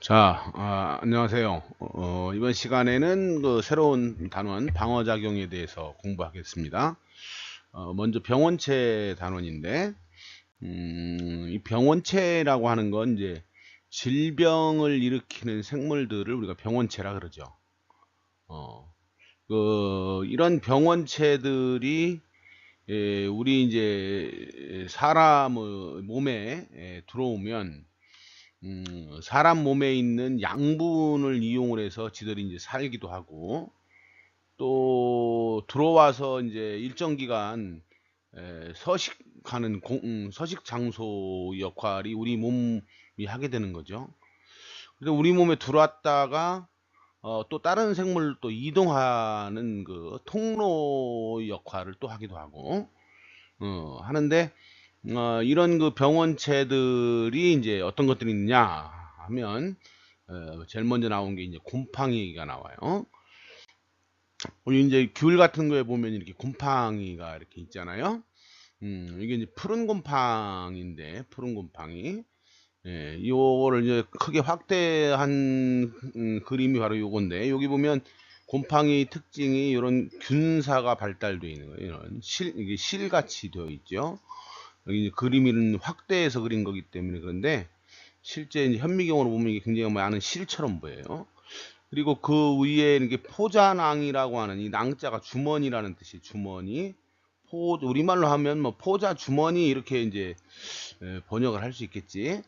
자, 안녕하세요. 이번 시간에는 그 새로운 단원 방어작용에 대해서 공부하겠습니다. 먼저 병원체 단원인데, 이 병원체라고 하는 건 이제 질병을 일으키는 생물들을 우리가 병원체라 그러죠. 어, 이런 병원체들이 우리 이제 사람 몸에 들어오면 사람 몸에 있는 양분을 이용을 해서 지들이 이제 살기도 하고, 또 들어와서 이제 일정 기간 서식하는 서식 장소 역할이 우리 몸이 하게 되는 거죠. 그래서 우리 몸에 들어왔다가 또 다른 생물을 또 이동하는 그 통로 역할을 또 하기도 하고 하는데, 이런 그 병원체들이 이제 어떤 것들이 있느냐 하면, 제일 먼저 나온 게 이제 곰팡이가 나와요. 우리 이제 귤 같은 거에 보면 이렇게 곰팡이가 이렇게 있잖아요. 이게 이제 푸른 곰팡인데, 푸른 곰팡이. 요거를 이제 크게 확대한 그림이 바로 요건데, 여기 보면 곰팡이 특징이 이런 균사가 발달되어 있는 거예요. 이런 이게 실같이 되어 있죠. 여기 이제 그림을 확대해서 그린 거기 때문에 그런데, 실제 이제 현미경으로 보면 이게 굉장히 많은 실처럼 보여요. 그리고 그 위에 이렇게 포자낭이라고 하는, 이 낭자가 주머니라는 뜻이 주머니. 우리말로 하면 뭐 포자 주머니 이렇게 이제 번역을 할 수 있겠지.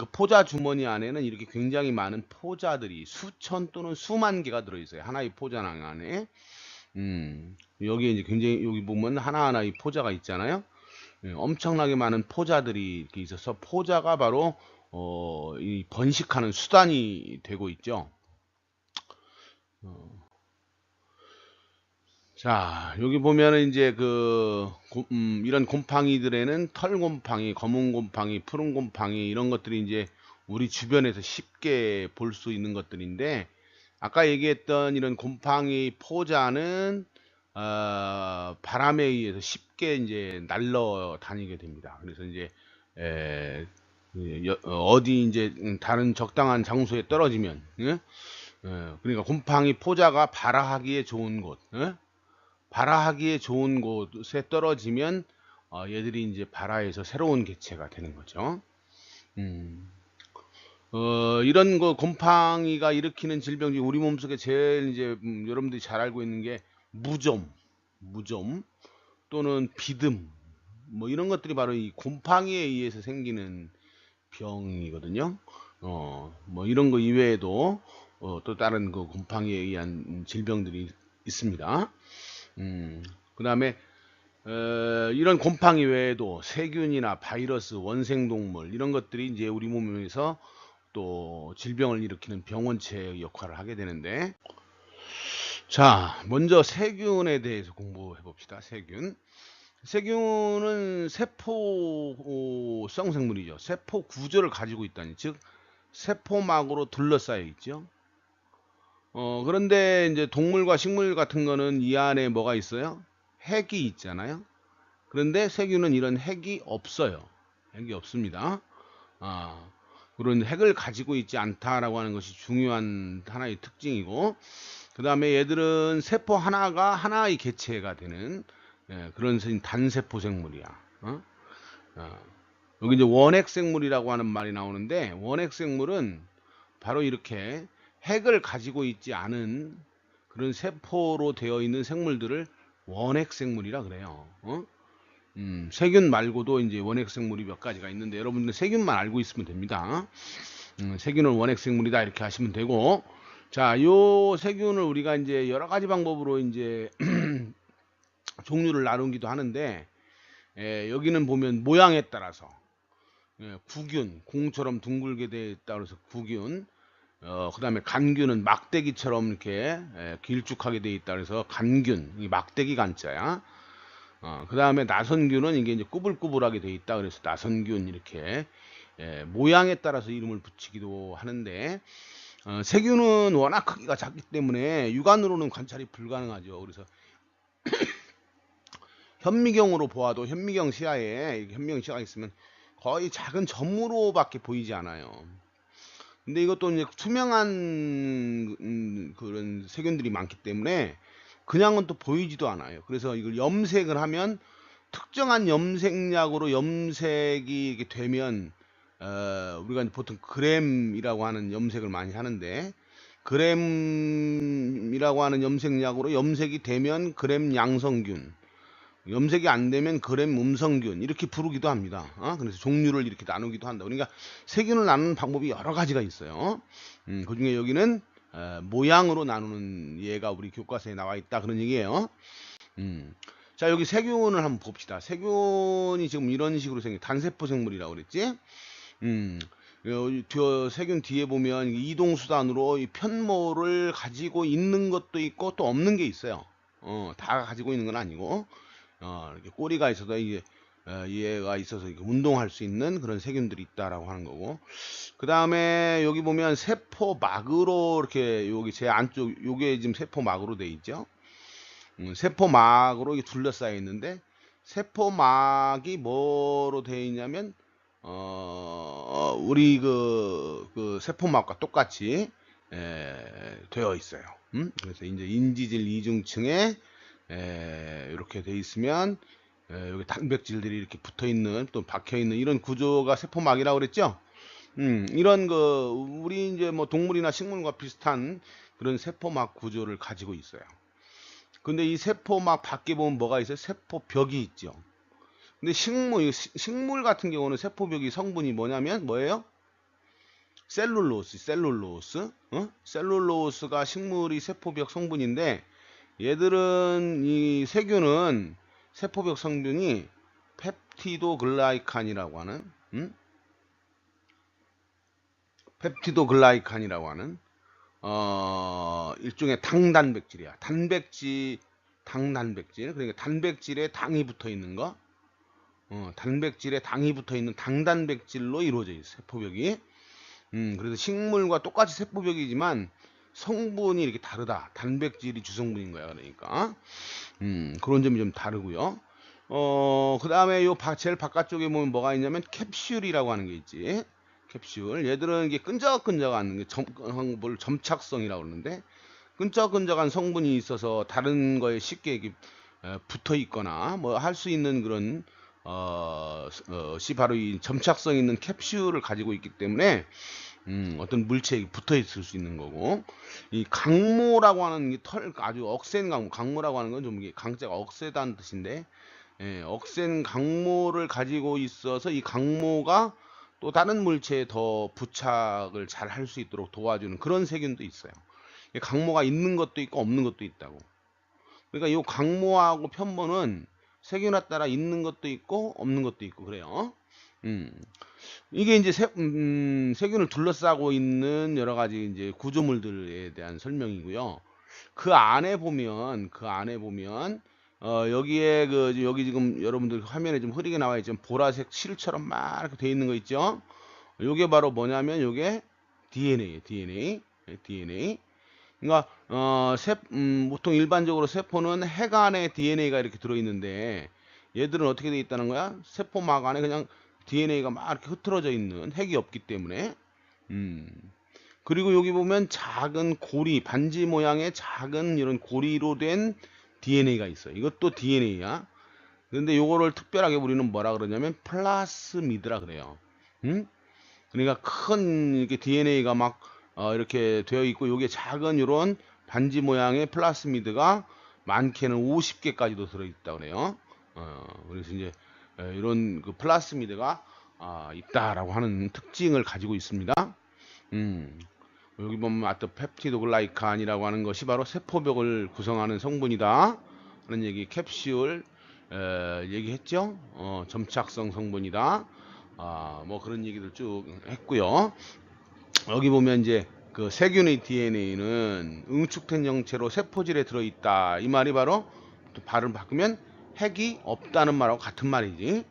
그 포자 주머니 안에는 이렇게 굉장히 많은 포자들이 수천 또는 수만 개가 들어있어요. 하나의 포자낭 안에. 여기에 이제 굉장히, 여기 보면 하나하나 이 포자가 있잖아요. 엄청나게 많은 포자들이 이렇게 있어서, 포자가 바로 이 번식하는 수단이 되고 있죠. 어, 자, 여기 보면은 이제 이런 곰팡이들에는 털곰팡이, 검은 곰팡이, 푸른 곰팡이 이런 것들이 이제 우리 주변에서 쉽게 볼 수 있는 것들인데, 아까 얘기했던 이런 곰팡이 포자는 바람에 의해서 쉽게 이제 날러 다니게 됩니다. 그래서 이제 에, 어디 이제 다른 적당한 장소에 떨어지면, 예? 그러니까 곰팡이 포자가 발화하기에 좋은 곳, 예? 발화하기에 좋은 곳에 떨어지면 얘들이 이제 발화해서 새로운 개체가 되는 거죠. 음. 이런 거 곰팡이가 일으키는 질병 중에 우리 몸속에 제일 이제 여러분들이 잘 알고 있는 게 무좀, 무좀 또는 비듬, 뭐 이런 것들이 바로 이 곰팡이에 의해서 생기는 병이거든요. 뭐 이런 거 이외에도 또 다른 그 곰팡이에 의한 질병들이 있습니다. 음, 그다음에 이런 곰팡이 외에도 세균이나 바이러스, 원생동물 이런 것들이 이제 우리 몸에서 또 질병을 일으키는 병원체의 역할을 하게 되는데, 자, 먼저 세균에 대해서 공부해 봅시다. 세균. 세균은 세포성 생물이죠. 세포 구조를 가지고 있다니, 즉 세포막으로 둘러싸여 있죠. 그런데 이제 동물과 식물 같은 거는 이 안에 뭐가 있어요? 핵이 있잖아요. 그런데 세균은 이런 핵이 없어요. 핵이 없습니다. 아, 그런 핵을 가지고 있지 않다라고 하는 것이 중요한 하나의 특징이고, 그 다음에 얘들은 세포 하나가 하나의 개체가 되는 그런 단세포 생물이야. 어? 어. 여기 이제 원핵 생물이라고 하는 말이 나오는데, 원핵 생물은 바로 이렇게 핵을 가지고 있지 않은 그런 세포로 되어 있는 생물들을 원핵 생물이라 그래요. 세균 말고도 이제 원핵 생물이 몇 가지가 있는데, 여러분들 세균만 알고 있으면 됩니다. 세균은 원핵 생물이다 이렇게 하시면 되고, 자, 요 세균을 우리가 이제 여러 가지 방법으로 이제 종류를 나누기도 하는데, 여기는 보면 모양에 따라서 구균, 공처럼 둥글게 되어 있다 그래서 구균, 그다음에 간균은 막대기처럼 이렇게 길쭉하게 되어 있다 그래서 간균, 이 막대기 간자야. 그다음에 나선균은 이게 이제 꾸불꾸불하게 되어 있다 그래서 나선균, 이렇게 모양에 따라서 이름을 붙이기도 하는데, 세균은 워낙 크기가 작기 때문에 육안으로는 관찰이 불가능하죠. 그래서 현미경으로 보아도 현미경 시야에, 현미경 시야가 있으면 거의 작은 점으로밖에 보이지 않아요. 근데 이것도 이제 투명한 그런 세균들이 많기 때문에 그냥은 또 보이지도 않아요. 그래서 이걸 염색을 하면 특정한 염색약으로 염색이 이렇게 되면 우리가 보통 그램이라고 하는 염색을 많이 하는데, 그램이라고 하는 염색약으로 염색이 되면 그램 양성균, 염색이 안 되면 그램 음성균 이렇게 부르기도 합니다. 그래서 종류를 이렇게 나누기도 한다. 그러니까 세균을 나누는 방법이 여러 가지가 있어요. 그 중에 여기는 모양으로 나누는 예가 우리 교과서에 나와 있다 그런 얘기예요. 자, 여기 세균을 한번 봅시다. 세균이 지금 이런 식으로 생긴 단세포 생물이라고 그랬지. 세균 뒤에 보면 이동수단으로 이 편모를 가지고 있는 것도 있고 또 없는 게 있어요. 다 가지고 있는 건 아니고, 이렇게 꼬리가 있어서 이게 얘가 있어서 이렇게 운동할 수 있는 그런 세균들이 있다라고 하는 거고. 그 다음에 여기 보면 세포막으로 이렇게 여기 제 안쪽 요게 지금 세포막으로 돼 있죠. 세포막으로 이게 둘러싸여 있는데, 세포막이 뭐로 되어 있냐면 우리 그 세포막과 똑같이 되어 있어요. 그래서 이제 인지질 이중층에 이렇게 돼 있으면 여기 단백질들이 이렇게 붙어 있는 또 박혀 있는 이런 구조가 세포막이라고 그랬죠. 이런 우리 이제 뭐 동물이나 식물과 비슷한 그런 세포막 구조를 가지고 있어요. 근데 이 세포막 밖에 보면 뭐가 있어요? 세포벽이 있죠. 근데 식물 같은 경우는 세포벽이 성분이 뭐냐면 뭐예요? 셀룰로스. 셀룰로스가 식물이 세포벽 성분인데, 얘들은 이 세균은 세포벽 성분이 펩티도글라이칸이라고 하는 일종의 당단백질이야. 당단백질. 그러니까 단백질에 당이 붙어 있는 거. 단백질에 당이 붙어 있는 당단백질로 이루어져 있어요, 세포벽이. 그래서 식물과 똑같이 세포벽이지만 성분이 이렇게 다르다. 단백질이 주성분인 거야, 그러니까. 그런 점이 좀 다르고요. 그 다음에 제일 바깥쪽에 보면 뭐가 있냐면 캡슐이라고 하는 게 있지. 캡슐. 얘들은 이게 끈적끈적한 점착성이라고 그러는데, 끈적끈적한 성분이 있어서 다른 거에 쉽게 이렇게 붙어 있거나 뭐 할 수 있는 그런 바로 이 점착성 있는 캡슐을 가지고 있기 때문에 어떤 물체에 붙어 있을 수 있는 거고, 이 강모라고 하는 이 아주 억센 강모라고 하는 건 좀 이게 강자가 억세다는 뜻인데, 억센 강모를 가지고 있어서 이 강모가 또 다른 물체에 더 부착을 잘 할 수 있도록 도와주는 그런 세균도 있어요. 강모가 있는 것도 있고 없는 것도 있다고. 그러니까 이 강모하고 편모는 세균에 따라 있는 것도 있고 없는 것도 있고 그래요. 이게 이제 세균을 둘러싸고 있는 여러 가지 이제 구조물들에 대한 설명이고요. 그 안에 보면 여기에 여기 지금 여러분들 화면에 좀 흐리게 나와 있지만 보라색 실처럼 막 이렇게 돼 있는 거 있죠. 요게 바로 뭐냐면 요게 DNA. 그러니까 보통 일반적으로 세포는 핵 안에 DNA가 이렇게 들어있는데, 얘들은 어떻게 돼 있다는 거야? 세포막 안에 그냥 DNA가 막 이렇게 흐트러져 있는, 핵이 없기 때문에. 그리고 여기 보면 작은 고리, 반지 모양의 작은 이런 고리로 된 DNA가 있어요. 이것도 DNA야. 근데 요거를 특별하게 우리는 뭐라 그러냐면 플라스미드라 그래요. 그러니까 큰 이렇게 DNA가 막 이렇게 되어 있고, 요게 작은 이런 반지 모양의 플라스미드가 많게는 50개까지도 들어있다 그래요. 그래서 이제 이런 그 플라스미드가 있다라고 하는 특징을 가지고 있습니다. 여기 보면 펩티도글라이칸이라고 하는 것이 바로 세포벽을 구성하는 성분이다 하는 얘기, 캡슐 얘기했죠. 점착성 성분이다. 뭐 그런 얘기들 쭉 했고요. 여기 보면 이제 그 세균의 DNA는 응축된 형체로 세포질에 들어있다. 이 말이 바로 또 발음 바꾸면 핵이 없다는 말하고 같은 말이지.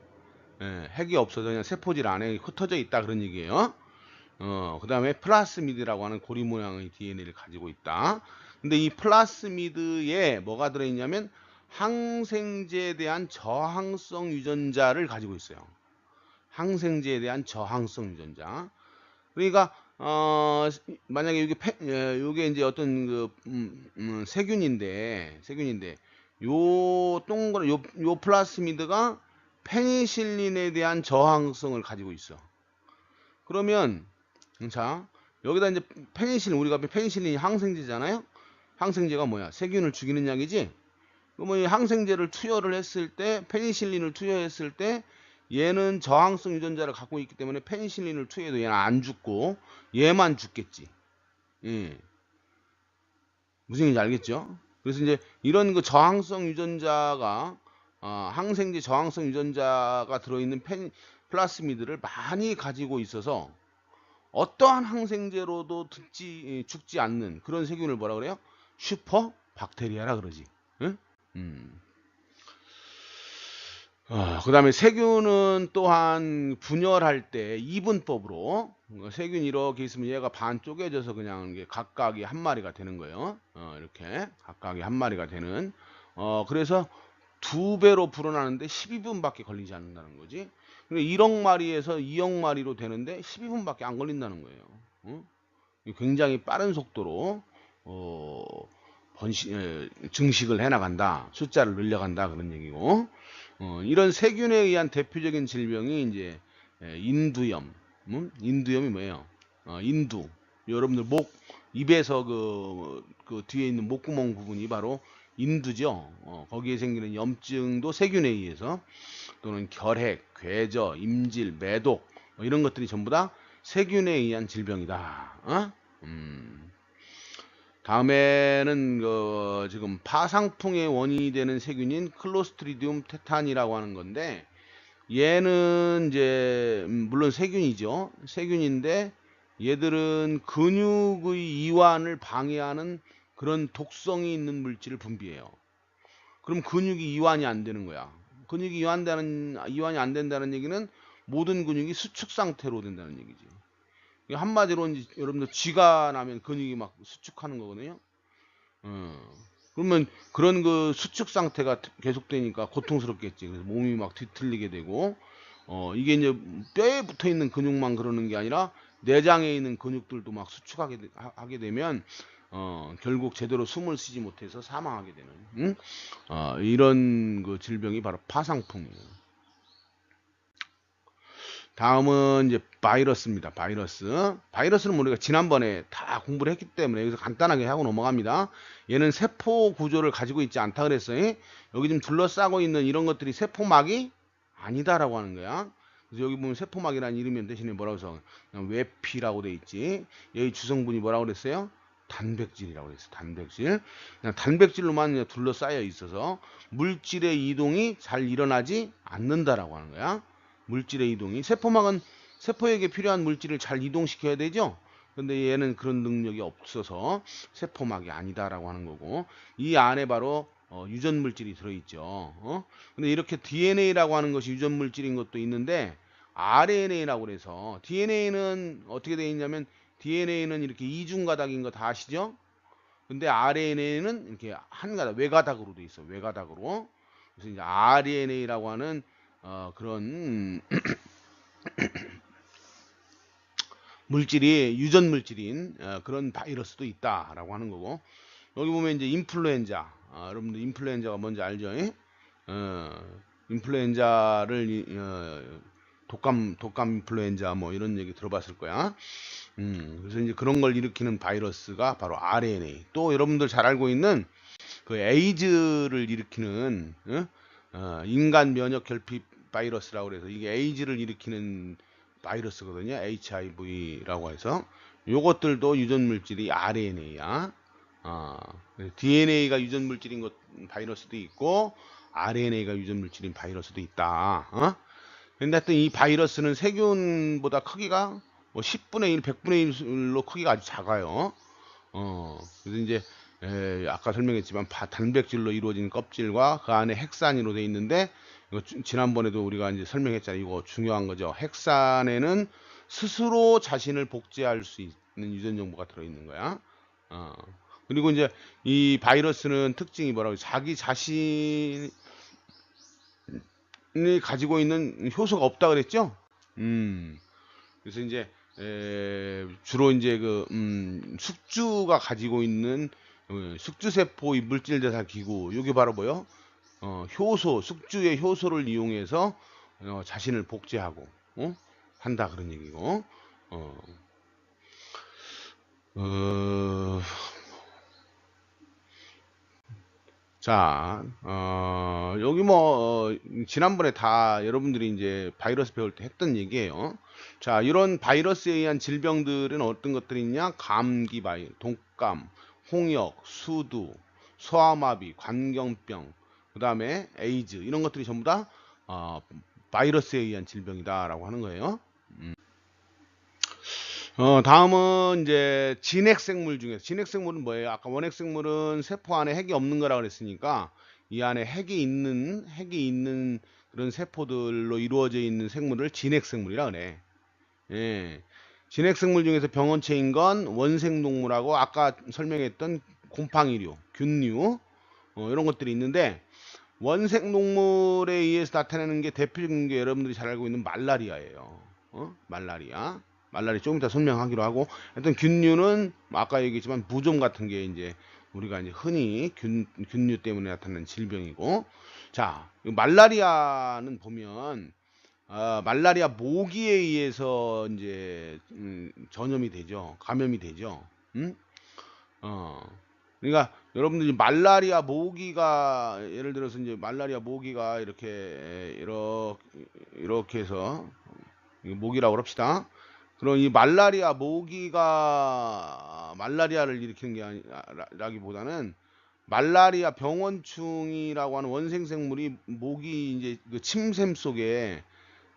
핵이 없어서 그냥 세포질 안에 흩어져 있다 그런 얘기예요. 그 다음에 플라스미드라고 하는 고리 모양의 DNA를 가지고 있다. 근데 이 플라스미드에 뭐가 들어있냐면 항생제에 대한 저항성 유전자를 가지고 있어요. 항생제에 대한 저항성 유전자. 그러니까 만약에 요게 이제 어떤 세균인데, 요 동그란 요 플라스미드가 페니실린에 대한 저항성을 가지고 있어. 그러면, 자, 여기다 이제 우리가 페니실린이 항생제잖아요? 항생제가 뭐야? 세균을 죽이는 약이지? 그러면 이 항생제를 투여를 했을 때, 페니실린을 투여했을 때, 얘는 저항성 유전자를 갖고 있기 때문에 페니실린을 투여해도 얘는 안 죽고, 얘만 죽겠지. 예. 무슨 얘기인지 알겠죠? 그래서 이제 이런 그 저항성 유전자가, 항생제 저항성 유전자가 들어있는 플라스미드를 많이 가지고 있어서, 어떠한 항생제로도 죽지 않는 그런 세균을 뭐라 그래요? 슈퍼 박테리아라 그러지. 응? 음. 그 다음에 세균은 또한 분열할 때 이분법으로, 세균이 이렇게 있으면 얘가 반 쪼개져서 그냥 이게 각각이 한 마리가 되는 거예요. 이렇게 각각이 한 마리가 되는. 그래서 2배로 불어나는데 12분밖에 걸리지 않는다는 거지. 1억 마리에서 2억 마리로 되는데 12분밖에 안 걸린다는 거예요. 굉장히 빠른 속도로 어, 증식을 해나간다. 숫자를 늘려간다. 그런 얘기고. 이런 세균에 의한 대표적인 질병이 이제 인두염. 인두염이 뭐예요? 인두. 여러분들 입에서 그 뒤에 있는 목구멍 부분이 바로 인두죠. 거기에 생기는 염증도 세균에 의해서, 또는 결핵, 궤저, 임질, 매독, 이런 것들이 전부 다 세균에 의한 질병이다. 다음에는 지금 파상풍의 원인이 되는 세균인 클로스트리디움 테탄이라고 하는 건데, 얘는 이제 물론 세균이죠. 세균인데 얘들은 근육의 이완을 방해하는 그런 독성이 있는 물질을 분비해요. 그럼 근육이 이완이 안 되는 거야. 근육이 이완이 안 된다는 얘기는 모든 근육이 수축 상태로 된다는 얘기지. 한마디로 이제 여러분들 쥐가 나면 근육이 막 수축하는 거거든요. 그러면 그런 그 수축 상태가 계속되니까 고통스럽겠지. 그래서 몸이 막 뒤틀리게 되고, 이게 이제 뼈에 붙어 있는 근육만 그러는 게 아니라 내장에 있는 근육들도 막 하게 되면, 결국 제대로 숨을 쉬지 못해서 사망하게 되는, 이런 그 질병이 바로 파상풍이에요. 다음은 이제 바이러스입니다. 바이러스는 우리가 지난번에 다 공부를 했기 때문에 여기서 간단하게 하고 넘어갑니다. 얘는 세포 구조를 가지고 있지 않다 그랬어요. 여기 좀 둘러싸고 있는 이런 것들이 세포막이 아니다라고 하는 거야. 그래서 여기 보면 세포막이라는 이름이 대신에 뭐라고 해서 그냥 외피라고 돼 있지. 여기 주성분이 뭐라고 그랬어요? 단백질이라고 그랬어. 단백질. 그냥 단백질로만 둘러싸여 있어서 물질의 이동이 잘 일어나지 않는다라고 하는 거야. 물질의 이동이. 세포막은 세포에게 필요한 물질을 잘 이동시켜야 되죠. 근데 얘는 그런 능력이 없어서 세포막이 아니다라고 하는 거고, 이 안에 바로 유전 물질이 들어있죠. 근데 이렇게 DNA라고 하는 것이 유전 물질인 것도 있는데, RNA라고 그래서, DNA는 어떻게 되어 있냐면 DNA는 이렇게 이중 가닥인 거 다 아시죠? 근데 RNA는 이렇게 한 가닥, 외가닥으로 돼 있어. 외가닥으로. 그래서 이제 RNA라고 하는 그런 물질이 유전 물질인 그런 바이러스도 있다라고 하는 거고, 여기 보면 이제 인플루엔자, 여러분들 인플루엔자가 뭔지 알죠? 인플루엔자를 독감 인플루엔자 뭐 이런 얘기 들어봤을 거야. 그래서 이제 그런 걸 일으키는 바이러스가 바로 RNA. 또 여러분들 잘 알고 있는 그 에이즈를 일으키는 인간 면역 결핍 바이러스라고 그래서, 이게 에이즈를 일으키는 바이러스거든요. HIV라고 해서. 요것들도 유전 물질이 RNA야. DNA가 유전 물질인 바이러스도 있고, RNA가 유전 물질인 바이러스도 있다. 근데 하여튼 이 바이러스는 세균보다 크기가 뭐 10분의 1, 100분의 1로 크기가 아주 작아요. 그래서 이제 아까 설명했지만 단백질로 이루어진 껍질과 그 안에 헥산으로 되어 있는데, 이거 지난번에도 우리가 이제 설명했잖아요. 이거 중요한 거죠. 헥산에는 스스로 자신을 복제할 수 있는 유전 정보가 들어 있는 거야. 그리고 이제 이 바이러스는 특징이 뭐라고, 자기 자신이 가지고 있는 효소가 없다 그랬죠. 그래서 이제 주로 이제 숙주가 가지고 있는 숙주세포 물질 대사 기구, 요게 바로 뭐요? 효소, 숙주의 효소를 이용해서 자신을 복제하고 한다, 그런 얘기고. 어, 어, 자, 여기 지난번에 다 여러분들이 이제 바이러스 배울 때 했던 얘기예요. 자, 이런 바이러스에 의한 질병들은 어떤 것들이 있냐? 감기 독감, 홍역, 수두, 소아마비, 관경병, 그 다음에 에이즈, 이런 것들이 전부 다 바이러스에 의한 질병이다라고 하는 거예요. 다음은 이제 진핵생물 중에서, 진핵생물은 뭐예요? 아까 원핵생물은 세포 안에 핵이 없는 거라 그랬으니까 이 안에 핵이 있는 그런 세포들로 이루어져 있는 생물을 진핵생물이라 그래. 예. 진핵생물 중에서 병원체인 건 원생동물하고 아까 설명했던 곰팡이류, 균류, 이런 것들이 있는데, 원생동물에 의해서 나타내는 게 대표적인 게 여러분들이 잘 알고 있는 말라리아예요. 말라리아. 말라리아 조금 이따 설명하기로 하고, 하여튼 균류는 아까 얘기했지만 무좀 같은 게 이제 우리가 이제 흔히 균류 때문에 나타나는 질병이고, 자, 말라리아는 보면 말라리아 모기에 의해서 이제 전염이 되죠. 감염이 되죠. 음? 어. 그러니까 여러분들이 말라리아 모기가, 예를 들어서 이제 말라리아 모기가 이렇게 해서 모기라고 합시다. 그럼 이 말라리아 모기가 말라리아를 일으키는 게 아니라기보다는 말라리아 병원충이라고 하는 원생생물이 모기 이제 그 침샘 속에,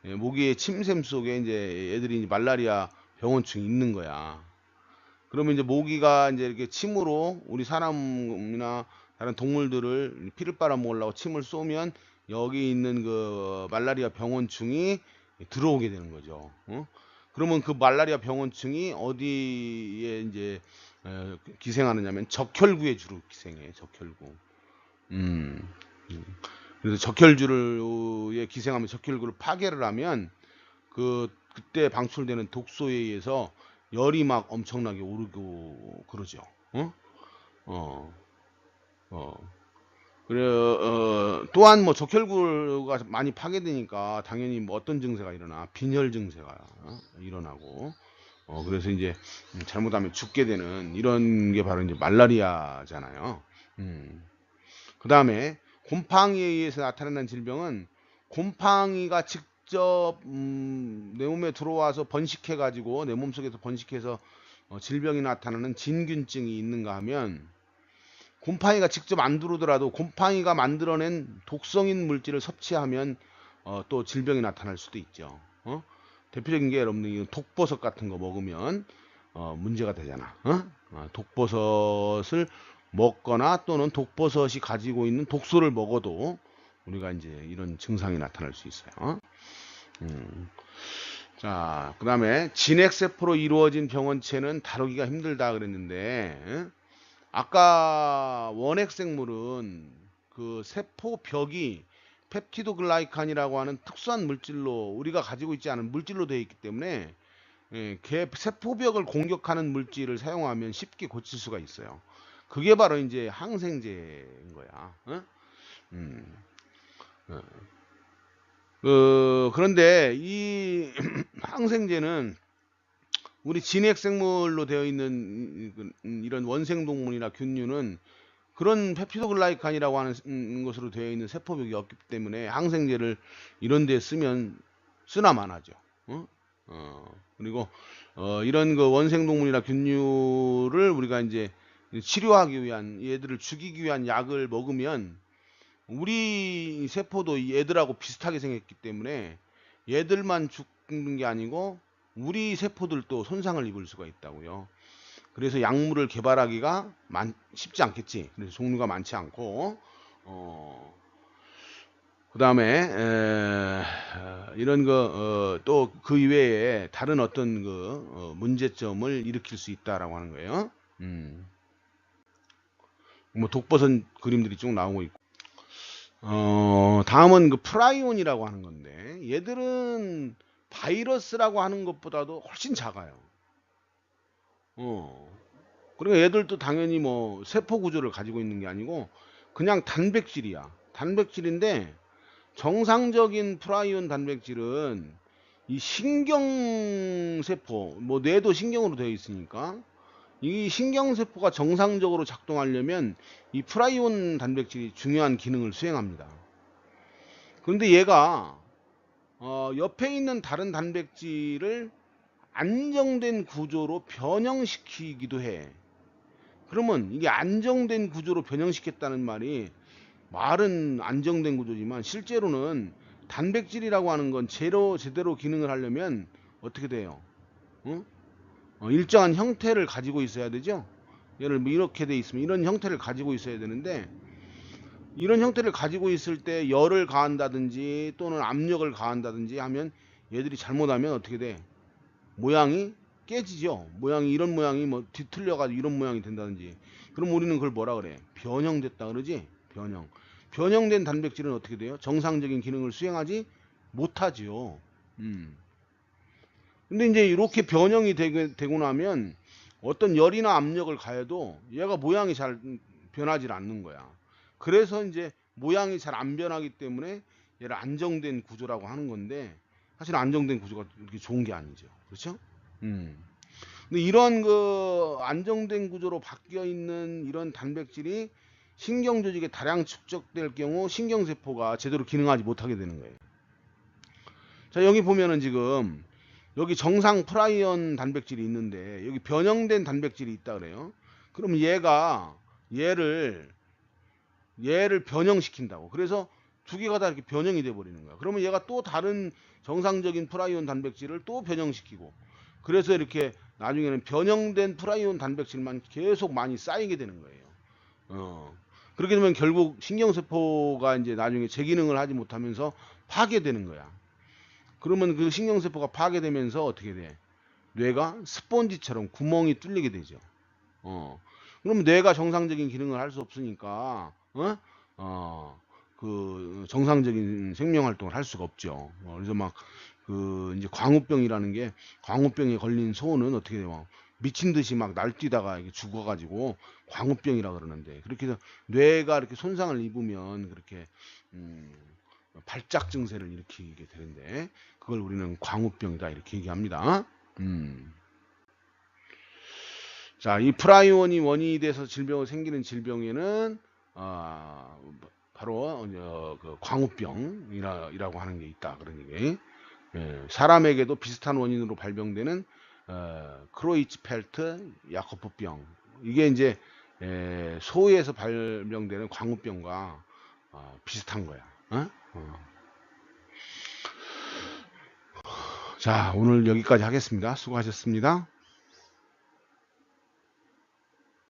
모기의 침샘 속에 이제 애들이 말라리아 병원충이 있는 거야. 그러면 이제 모기가 이제 이렇게 침으로 우리 사람이나 다른 동물들을 피를 빨아 먹으려고 침을 쏘면 여기 있는 그 말라리아 병원충이 들어오게 되는 거죠. 그러면 그 말라리아 병원충이 어디에 이제 기생하느냐면 적혈구에 주로 기생해. 적혈구. 음. 음. 그래서 적혈주를 기생하면 적혈구를 파괴를 하면 그때 방출되는 독소에 의해서 열이 막 엄청나게 오르고 그러죠. 어? 어, 어. 그래, 또한 뭐 적혈구가 많이 파괴되니까 당연히 뭐 어떤 증세가 일어나, 빈혈 증세가 일어나고, 그래서 이제 잘못하면 죽게 되는 이런 게 바로 이제 말라리아잖아요. 그 다음에 곰팡이에 의해서 나타나는 질병은, 곰팡이가 직접 내 몸에 들어와서 번식해 가지고 내 몸속에서 번식해서 질병이 나타나는 진균증이 있는가 하면, 곰팡이가 직접 안 들어오더라도 곰팡이가 만들어낸 독성인 물질을 섭취하면 또 질병이 나타날 수도 있죠. 대표적인 게 여러분들 독버섯 같은 거 먹으면 문제가 되잖아. 독버섯을 먹거나 또는 독버섯이 가지고 있는 독소를 먹어도 우리가 이제 이런 증상이 나타날 수 있어요. 음. 자, 그 다음에 진핵세포로 이루어진 병원체는 다루기가 힘들다 그랬는데, 아까 원핵생물은 그 세포벽이 펩티도글라이칸이라고 하는 특수한 물질로, 우리가 가지고 있지 않은 물질로 되어 있기 때문에 세포벽을 공격하는 물질을 사용하면 쉽게 고칠 수가 있어요. 그게 바로 이제 항생제인 거야. 음. 어. 그런데 이 항생제는 우리 진핵생물로 되어 있는 이런 원생동물이나 균류는 그런 펩티도글라이칸이라고 하는 것으로 되어 있는 세포벽이 없기 때문에 항생제를 이런 데 쓰면 쓰나마나죠. 그리고 이런 그 원생동물이나 균류를 우리가 이제 치료하기 위한, 얘들을 죽이기 위한 약을 먹으면 우리 세포도 이 얘들하고 비슷하게 생겼기 때문에 얘들만 죽는 게 아니고 우리 세포들도 손상을 입을 수가 있다고요. 그래서 약물을 개발하기가 쉽지 않겠지. 그래서 종류가 많지 않고, 그 다음에 이런 거 또 그 이외에 다른 어떤 문제점을 일으킬 수 있다라고 하는 거예요. 뭐 독버섯 그림들이 쭉 나오고 있고. 다음은 그 프라이온이라고 하는 건데, 얘들은 바이러스라고 하는 것보다도 훨씬 작아요. 그러니까 얘들도 당연히 뭐 세포 구조를 가지고 있는 게 아니고 그냥 단백질이야. 단백질인데 정상적인 프라이온 단백질은 이 신경세포, 뭐 뇌도 신경으로 되어 있으니까 이 신경세포가 정상적으로 작동하려면 이 프라이온 단백질이 중요한 기능을 수행합니다. 그런데 얘가 옆에 있는 다른 단백질을 안정된 구조로 변형시키기도 해. 그러면 이게 안정된 구조로 변형시켰다는 말은 안정된 구조지만 실제로는 단백질이라고 하는 건 제대로 기능을 하려면 어떻게 돼요? 어? 일정한 형태를 가지고 있어야 되죠. 예를 들면 이렇게 돼 있으면 이런 형태를 가지고 있어야 되는데 이런 형태를 가지고 있을 때 열을 가한다든지 또는 압력을 가한다든지 하면 얘들이 잘못하면 어떻게 돼? 모양이 깨지죠. 모양이 이런 모양이 뭐 뒤틀려 가지고 이런 모양이 된다든지. 그럼 우리는 그걸 뭐라 그래? 변형됐다 그러지? 변형. 변형된 단백질은 어떻게 돼요? 정상적인 기능을 수행하지 못하지요. 음. 근데 이제 이렇게 변형이 되고 나면 어떤 열이나 압력을 가해도 얘가 모양이 잘 변하지 않는 거야. 그래서 이제 모양이 잘 안 변하기 때문에 얘를 안정된 구조라고 하는 건데 사실 안정된 구조가 그렇게 좋은 게 아니죠. 그렇죠? 음. 근데 이런 그 안정된 구조로 바뀌어 있는 이런 단백질이 신경 조직에 다량 축적될 경우 신경세포가 제대로 기능하지 못하게 되는 거예요. 자, 여기 보면은 지금 여기 정상 프라이온 단백질이 있는데 여기 변형된 단백질이 있다 그래요. 그럼 얘를 변형시킨다고. 그래서 두 개가 다 이렇게 변형이 돼 버리는 거야. 그러면 얘가 또 다른 정상적인 프라이온 단백질을 또 변형시키고 그래서 이렇게 나중에는 변형된 프라이온 단백질만 계속 많이 쌓이게 되는 거예요. 그렇게 되면 결국 신경세포가 이제 나중에 제 기능을 하지 못하면서 파괴되는 거야. 그러면 그 신경세포가 파괴되면서 어떻게 돼? 뇌가 스펀지처럼 구멍이 뚫리게 되죠. 그러면 뇌가 정상적인 기능을 할 수 없으니까, 그 정상적인 생명 활동을 할 수가 없죠. 그래서 막 그 이제 광우병이라는 게 광우병에 걸린 소는 어떻게 돼요? 미친 듯이 막 날뛰다가 이게 죽어가지고 광우병이라 그러는데 그렇게 해서 뇌가 이렇게 손상을 입으면 그렇게 음, 발작 증세를 일으키게 되는데 그걸 우리는 광우병이다 이렇게 얘기합니다. 음. 자, 이 프라이온이 원인이 돼서 질병이 생기는 질병에는 바로 그 광우병이라고 하는 게 있다 그런 얘기. 예, 사람에게도 비슷한 원인으로 발병되는 크로이츠펠트 야코프병 이게 이제 소에서 발병되는 광우병과 비슷한 거야. 자, 오늘 여기까지 하겠습니다. 수고하셨습니다.